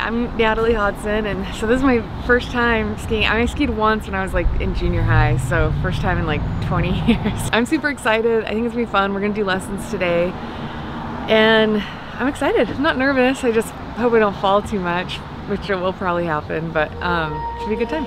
I'm Natalie Hodson, and so this is my first time skiing. I skied once when I was like in junior high, so first time in like 20 years. I'm super excited. I think it's gonna be fun. We're gonna do lessons today, and I'm excited. I'm not nervous. I just hope I don't fall too much, which will probably happen, but should be a good time.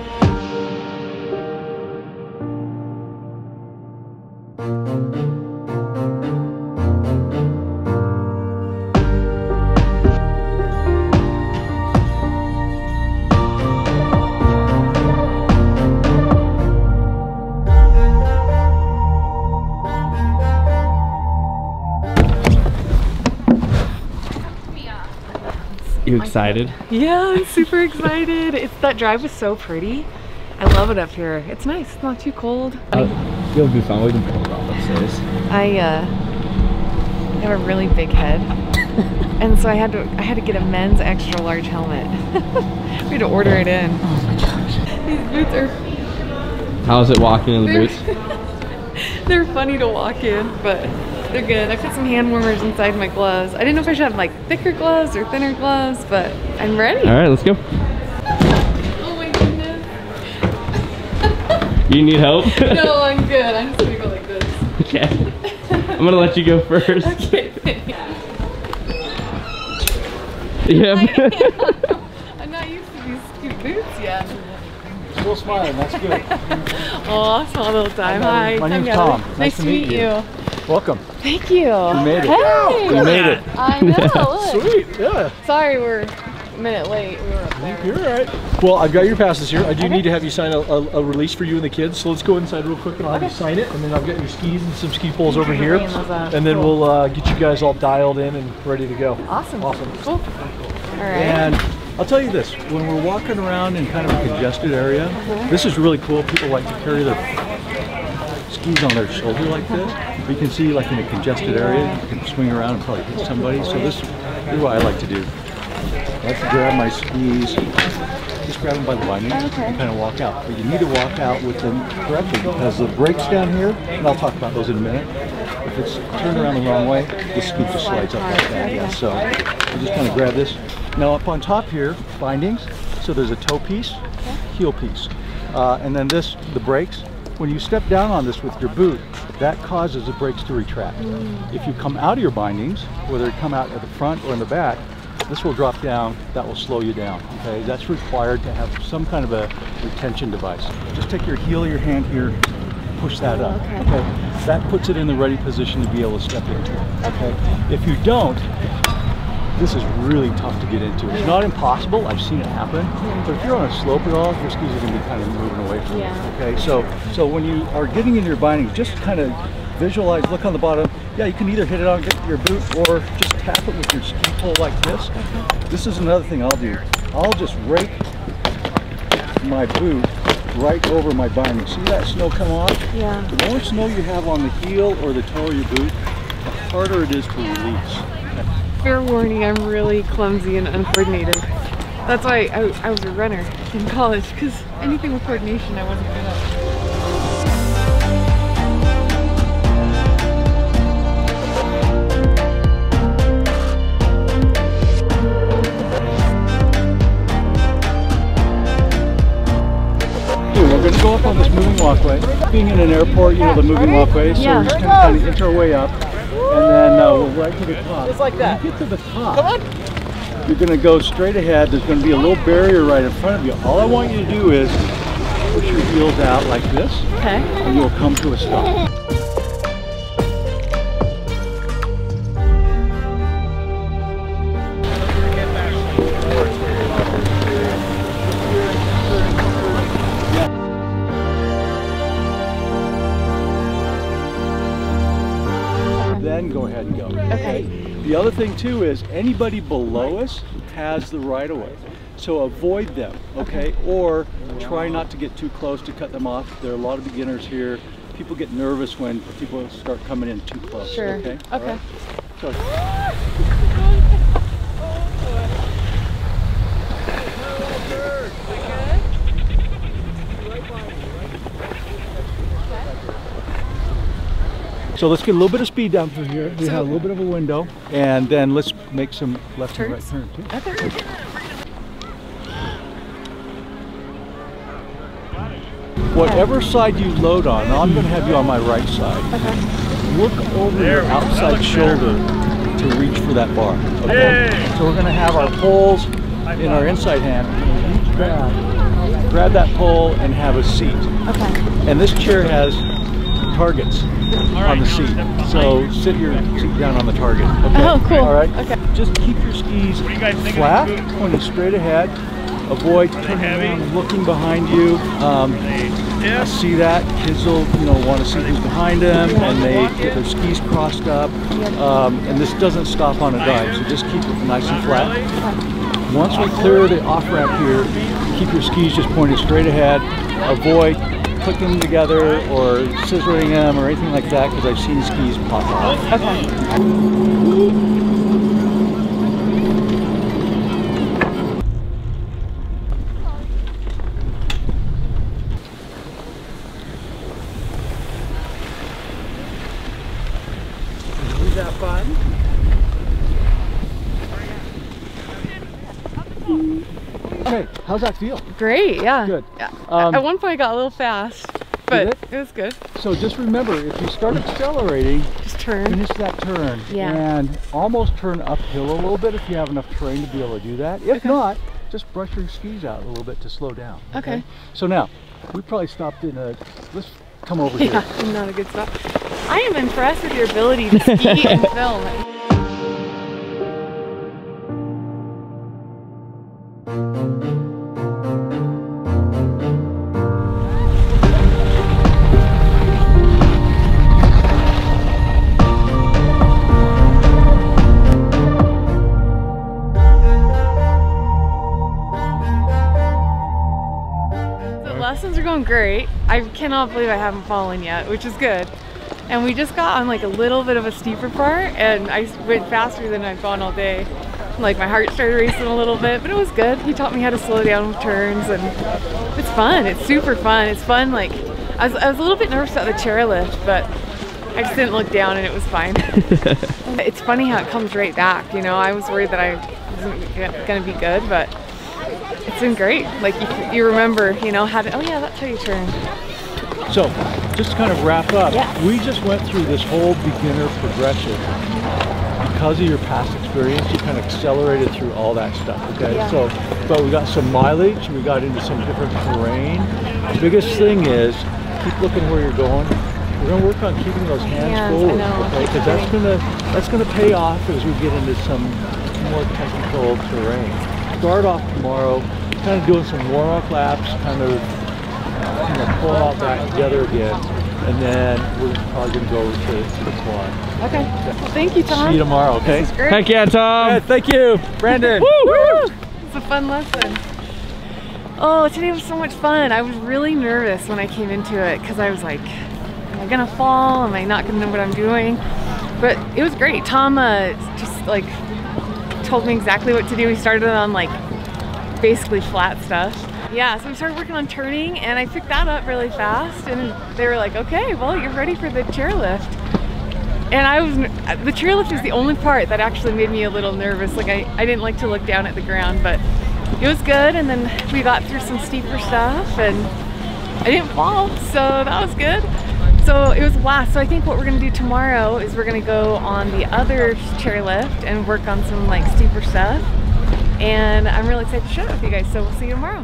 You excited? Yeah, I'm super excited. That drive was so pretty. I love it up here. It's nice. It's not too cold. You'll be fine. We can pull it off upstairs. I have a really big head, and so I had to get a men's extra large helmet. We had to order it in. Oh my gosh. These boots are. How's it walking in the boots? They're funny to walk in, but they're good. I put some hand warmers inside my gloves. I didn't know if I should have like thicker gloves or thinner gloves, but I'm ready. All right, let's go. Oh my goodness. You need help? No, I'm good. I'm just gonna go like this. Okay. I'm gonna let you go first. Okay, thanks. Yeah. I'm not used to these cute boots yet. Still smiling, that's good. Oh, small little time. Hi. My name's Tom. Tom. Nice to meet you. Welcome. Thank you. You made it. Hey. You made it. I know. Look. Sweet, yeah. Sorry we're a minute late. We were up there. You're all right. Well, I've got your passes here. I do need to have you sign a release for you and the kids. So let's go inside real quick and I'll have you sign it. And then I've got your skis and some ski poles over here. And then we'll get you guys all dialed in and ready to go. Awesome. Awesome. Cool. All right. And I'll tell you this, when we're walking around in kind of a congested area, this is really cool. People like to carry their skis on their shoulder like this. But you can see like in a congested area, you can swing around and probably hit somebody. So this is what I like to do. I like to grab my skis, just grab them by the binding and kind of walk out. But you need to walk out with them correctly because the brakes down here, and I'll talk about those in a minute. If it's turned around the wrong way, the ski just slides up like that. Yeah, so you just kind of grab this. Now up on top here, bindings. So there's a toe piece, heel piece, and then this, the brakes. When you step down on this with your boot, that causes the brakes to retract. If you come out of your bindings, whether you come out at the front or in the back, this will drop down, that will slow you down, okay? That's required to have some kind of a retention device. Just take your heel of your hand here, push that up, okay? That puts it in the ready position to be able to step into it, okay? If you don't, this is really tough to get into. It's not impossible, I've seen it happen, but if you're on a slope at all, your skis are gonna be kind of moving away from you, okay? So when you are getting into your bindings, just kind of visualize, look on the bottom. Yeah, you can either hit it on your boot or just tap it with your ski pole like this. This is another thing I'll do. I'll just rake my boot right over my binding. See that snow come off? Yeah. The more snow you have on the heel or the toe of your boot, the harder it is to release. Fair warning, I'm really clumsy and uncoordinated. That's why I was a runner in college, because anything with coordination I wasn't good at. We're going to go up on this moving walkway. Being in an airport, you know the moving walkway, so we're just going to kind of inch our way up, and then we'll right to the top. Just like that. When you get to the top, come on. You're going to go straight ahead. There's going to be a little barrier right in front of you. All I want you to do is push your heels out like this, and you'll come to a stop. Then go ahead and go. Okay. The other thing too is anybody below us has the right of way. So avoid them, okay? Or try not to get too close to cut them off. There are a lot of beginners here. People get nervous when people start coming in too close. Sure. Okay. Okay. Right? So, so let's get a little bit of speed down through here. We have a little bit of a window, and then let's make some left and right turns too. Whatever side you load on, now I'm going to have you on my right side. Okay. Work over your outside shoulder to reach for that bar. Okay. So we're going to have our poles in our inside hand. Reach down, grab that pole, and have a seat. Okay. And this chair has targets on the seat. So sit your seat down on the target. Okay. Oh, cool. All right. Okay. Just keep your skis flat, pointing straight ahead. Avoid turning around, looking behind you. I see that kids will, want to see who's behind them, and they get their skis crossed up. And this doesn't stop on a dime, so just keep it nice and flat. Once we clear the off ramp here, keep your skis just pointed straight ahead. Avoid clicking them together or scissoring them or anything like that, because I've seen skis pop off. Okay. Is that fun? Okay, how's that feel? Great, yeah. Good. Yeah. At one point I got a little fast, but it was good. So just remember, if you start accelerating, Just turn. finish that turn. Yeah. And almost turn uphill a little bit if you have enough terrain to be able to do that. If not, just brush your skis out a little bit to slow down. Okay. So now, we probably stopped in a, let's come over Yeah, here. not a good spot. I am impressed with your ability to ski and film. Lessons are going great. I cannot believe I haven't fallen yet, which is good. And we just got on like a little bit of a steeper part, and I went faster than I've gone all day. Like my heart started racing a little bit, but it was good. He taught me how to slow down with turns, and it's fun. It's super fun. It's fun. Like I was a little bit nervous about the chairlift, but I just didn't look down and it was fine. It's funny how it comes right back. I was worried that I wasn't gonna be good, but it's been great. Like you remember, how to, oh yeah, that's how you turn. So, just to kind of wrap up, we just went through this whole beginner progression. Because of your past experience, you kind of accelerated through all that stuff, okay? Yeah. So, but we got some mileage, we got into some different terrain. The biggest thing is, keep looking where you're going. We're gonna work on keeping those hands forward, okay? Because that's gonna pay off as we get into some more technical terrain. Start off tomorrow, kind of doing some warm-up laps, kind of pull all back together again, and then we're probably going to go to the quad. Okay. Well, thank you, Tom. See you tomorrow, okay? This is great. Heck yeah, Tom! Yeah, thank you, Brandon. Woo! It's a fun lesson. Oh, today was so much fun. I was really nervous when I came into it because I was like, am I going to fall? Am I not going to know what I'm doing? But it was great. Tom just like told me exactly what to do. We started on like basically flat stuff. Yeah, so we started working on turning, and I picked that up really fast, and they were like, okay, well, you're ready for the chairlift. And the chairlift is the only part that actually made me a little nervous. Like I didn't like to look down at the ground, but it was good. And then we got through some steeper stuff, and I didn't fall, so that was good. So it was a blast. So I think what we're gonna do tomorrow is we're gonna go on the other chairlift and work on some like steeper stuff. And I'm really excited to share it with you guys, so we'll see you tomorrow.